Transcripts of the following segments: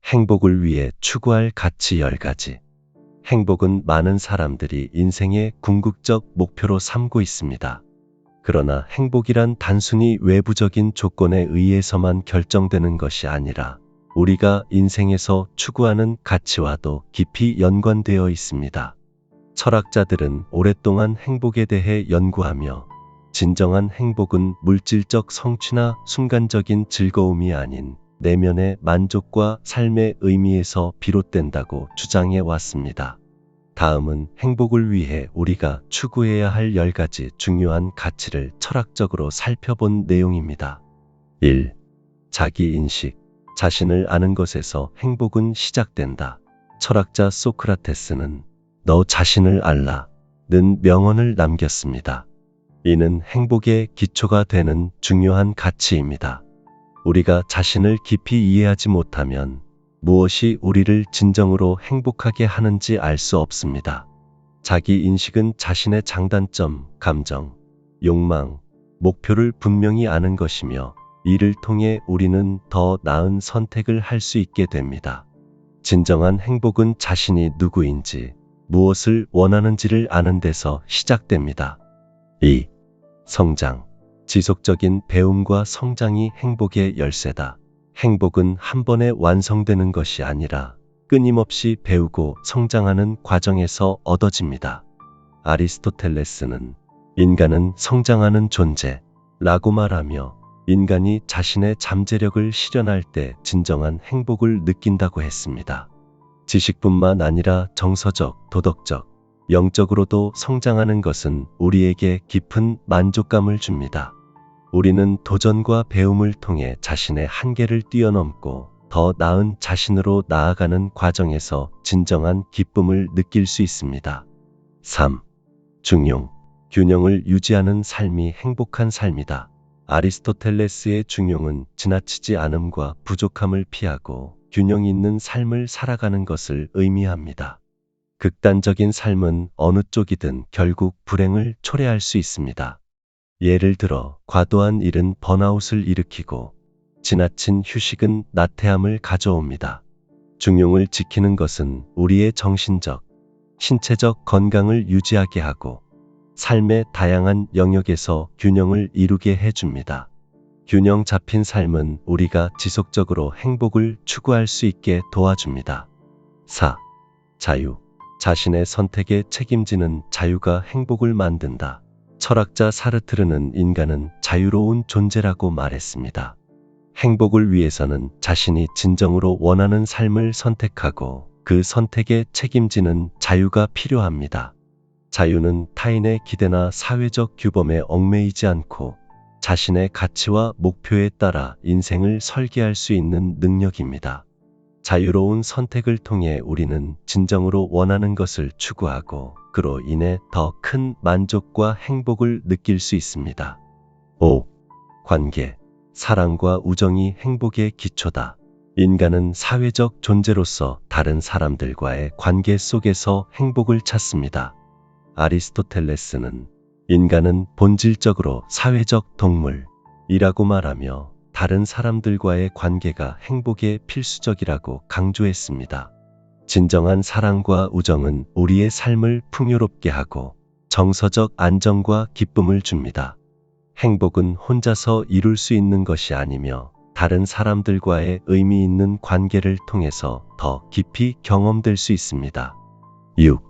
행복을 위해 추구할 가치 10가지. 행복은 많은 사람들이 인생의 궁극적 목표로 삼고 있습니다. 그러나 행복이란 단순히 외부적인 조건에 의해서만 결정되는 것이 아니라 우리가 인생에서 추구하는 가치와도 깊이 연관되어 있습니다. 철학자들은 오랫동안 행복에 대해 연구하며 진정한 행복은 물질적 성취나 순간적인 즐거움이 아닌 내면의 만족과 삶의 의미에서 비롯된다고 주장해 왔습니다. 다음은 행복을 위해 우리가 추구해야 할 10가지 중요한 가치를 철학적으로 살펴본 내용입니다. 1. 자기인식. 자신을 아는 것에서 행복은 시작된다. 철학자 소크라테스는 너 자신을 알라는 명언을 남겼습니다. 이는 행복의 기초가 되는 중요한 가치입니다. 우리가 자신을 깊이 이해하지 못하면 무엇이 우리를 진정으로 행복하게 하는지 알 수 없습니다. 자기 인식은 자신의 장단점, 감정, 욕망, 목표를 분명히 아는 것이며 이를 통해 우리는 더 나은 선택을 할 수 있게 됩니다. 진정한 행복은 자신이 누구인지, 무엇을 원하는지를 아는 데서 시작됩니다. 2. 성장. 지속적인 배움과 성장이 행복의 열쇠다. 행복은 한 번에 완성되는 것이 아니라 끊임없이 배우고 성장하는 과정에서 얻어집니다. 아리스토텔레스는 인간은 성장하는 존재라고 말하며 인간이 자신의 잠재력을 실현할 때 진정한 행복을 느낀다고 했습니다. 지식뿐만 아니라 정서적, 도덕적, 영적으로도 성장하는 것은 우리에게 깊은 만족감을 줍니다. 우리는 도전과 배움을 통해 자신의 한계를 뛰어넘고 더 나은 자신으로 나아가는 과정에서 진정한 기쁨을 느낄 수 있습니다. 3. 중용. 균형을 유지하는 삶이 행복한 삶이다. 아리스토텔레스의 중용은 지나치지 않음과 부족함을 피하고 균형 있는 삶을 살아가는 것을 의미합니다. 극단적인 삶은 어느 쪽이든 결국 불행을 초래할 수 있습니다. 예를 들어 과도한 일은 번아웃을 일으키고 지나친 휴식은 나태함을 가져옵니다. 중용을 지키는 것은 우리의 정신적, 신체적 건강을 유지하게 하고 삶의 다양한 영역에서 균형을 이루게 해줍니다. 균형 잡힌 삶은 우리가 지속적으로 행복을 추구할 수 있게 도와줍니다. 4. 자유. 자신의 선택에 책임지는 자유가 행복을 만든다. 철학자 사르트르는 인간은 자유로운 존재라고 말했습니다. 행복을 위해서는 자신이 진정으로 원하는 삶을 선택하고 그 선택에 책임지는 자유가 필요합니다. 자유는 타인의 기대나 사회적 규범에 얽매이지 않고 자신의 가치와 목표에 따라 인생을 설계할 수 있는 능력입니다. 자유로운 선택을 통해 우리는 진정으로 원하는 것을 추구하고 그로 인해 더 큰 만족과 행복을 느낄 수 있습니다. 5. 관계. 사랑과 우정이 행복의 기초다. 인간은 사회적 존재로서 다른 사람들과의 관계 속에서 행복을 찾습니다. 아리스토텔레스는 인간은 본질적으로 사회적 동물이라고 말하며 다른 사람들과의 관계가 행복에 필수적이라고 강조했습니다. 진정한 사랑과 우정은 우리의 삶을 풍요롭게 하고 정서적 안정과 기쁨을 줍니다. 행복은 혼자서 이룰 수 있는 것이 아니며 다른 사람들과의 의미 있는 관계를 통해서 더 깊이 경험될 수 있습니다. 6.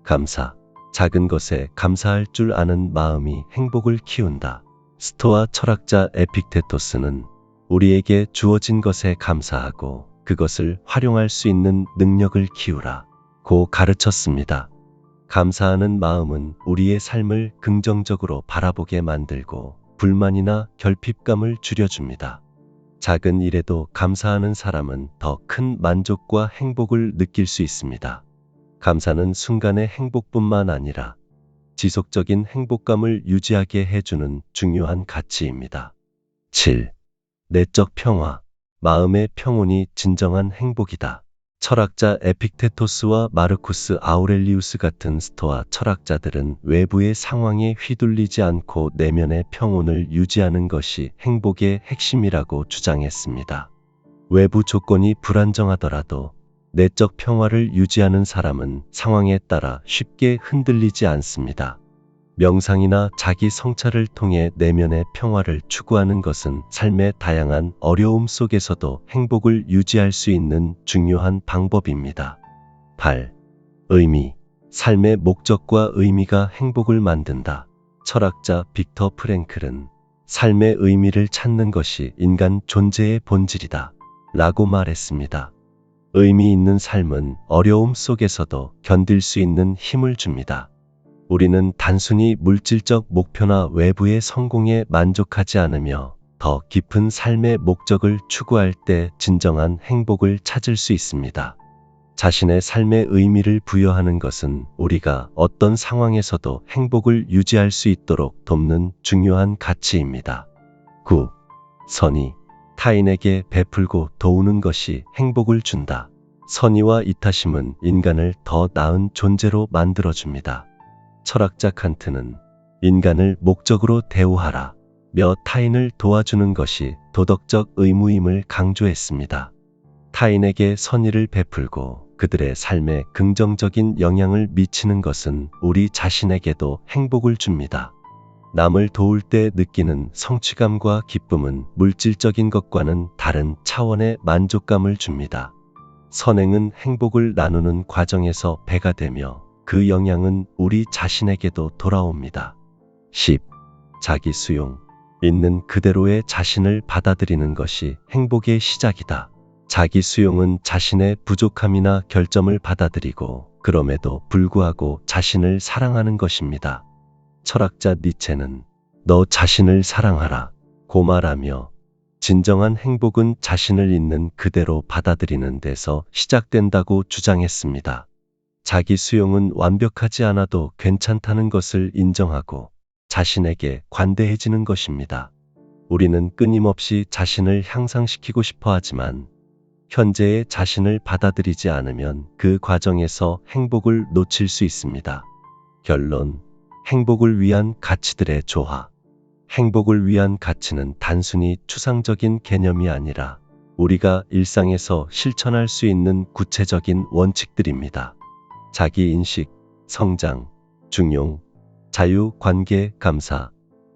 감사. 작은 것에 감사할 줄 아는 마음이 행복을 키운다. 스토아 철학자 에픽테토스는 우리에게 주어진 것에 감사하고 그것을 활용할 수 있는 능력을 키우라고 가르쳤습니다. 감사하는 마음은 우리의 삶을 긍정적으로 바라보게 만들고 불만이나 결핍감을 줄여줍니다. 작은 일에도 감사하는 사람은 더 큰 만족과 행복을 느낄 수 있습니다. 감사는 순간의 행복뿐만 아니라 지속적인 행복감을 유지하게 해주는 중요한 가치입니다. 7. 내적 평화. 마음의 평온이 진정한 행복이다. 철학자 에픽테토스와 마르쿠스 아우렐리우스 같은 스토아 철학자들은 외부의 상황에 휘둘리지 않고 내면의 평온을 유지하는 것이 행복의 핵심이라고 주장했습니다. 외부 조건이 불안정하더라도 내적 평화를 유지하는 사람은 상황에 따라 쉽게 흔들리지 않습니다. 명상이나 자기 성찰을 통해 내면의 평화를 추구하는 것은 삶의 다양한 어려움 속에서도 행복을 유지할 수 있는 중요한 방법입니다. 8. 의미. 삶의 목적과 의미가 행복을 만든다. 철학자 빅터 프랭클은 삶의 의미를 찾는 것이 인간 존재의 본질이다 라고 말했습니다. 의미 있는 삶은 어려움 속에서도 견딜 수 있는 힘을 줍니다. 우리는 단순히 물질적 목표나 외부의 성공에 만족하지 않으며 더 깊은 삶의 목적을 추구할 때 진정한 행복을 찾을 수 있습니다. 자신의 삶의 의미를 부여하는 것은 우리가 어떤 상황에서도 행복을 유지할 수 있도록 돕는 중요한 가치입니다. 9. 선의. 타인에게 베풀고 도우는 것이 행복을 준다. 선의와 이타심은 인간을 더 나은 존재로 만들어줍니다. 철학자 칸트는 인간을 목적으로 대우하라 며 타인을 도와주는 것이 도덕적 의무임을 강조했습니다. 타인에게 선의를 베풀고 그들의 삶에 긍정적인 영향을 미치는 것은 우리 자신에게도 행복을 줍니다. 남을 도울 때 느끼는 성취감과 기쁨은 물질적인 것과는 다른 차원의 만족감을 줍니다. 선행은 행복을 나누는 과정에서 배가 되며 그 영향은 우리 자신에게도 돌아옵니다. 10. 자기 수용. 있는 그대로의 자신을 받아들이는 것이 행복의 시작이다. 자기 수용은 자신의 부족함이나 결점을 받아들이고 그럼에도 불구하고 자신을 사랑하는 것입니다. 철학자 니체는 너 자신을 사랑하라 고 말하며 진정한 행복은 자신을 있는 그대로 받아들이는 데서 시작된다고 주장했습니다. 자기 수용은 완벽하지 않아도 괜찮다는 것을 인정하고 자신에게 관대해지는 것입니다. 우리는 끊임없이 자신을 향상시키고 싶어 하지만 현재의 자신을 받아들이지 않으면 그 과정에서 행복을 놓칠 수 있습니다. 결론. 행복을 위한 가치들의 조화. 행복을 위한 가치는 단순히 추상적인 개념이 아니라 우리가 일상에서 실천할 수 있는 구체적인 원칙들입니다. 자기인식, 성장, 중용, 자유, 관계, 감사,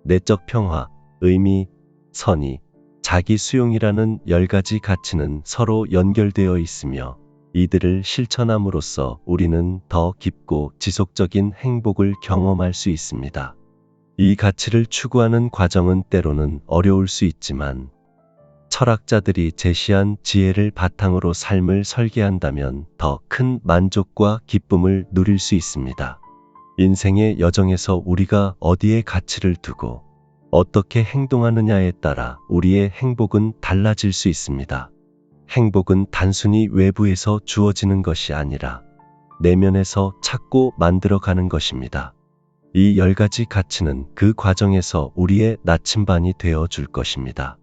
내적 평화, 의미, 선의, 자기 수용이라는 10가지 가치는 서로 연결되어 있으며 이들을 실천함으로써 우리는 더 깊고 지속적인 행복을 경험할 수 있습니다. 이 가치를 추구하는 과정은 때로는 어려울 수 있지만 철학자들이 제시한 지혜를 바탕으로 삶을 설계한다면 더 큰 만족과 기쁨을 누릴 수 있습니다. 인생의 여정에서 우리가 어디에 가치를 두고 어떻게 행동하느냐에 따라 우리의 행복은 달라질 수 있습니다. 행복은 단순히 외부에서 주어지는 것이 아니라 내면에서 찾고 만들어가는 것입니다. 이 10가지 가치는 그 과정에서 우리의 나침반이 되어 줄 것입니다.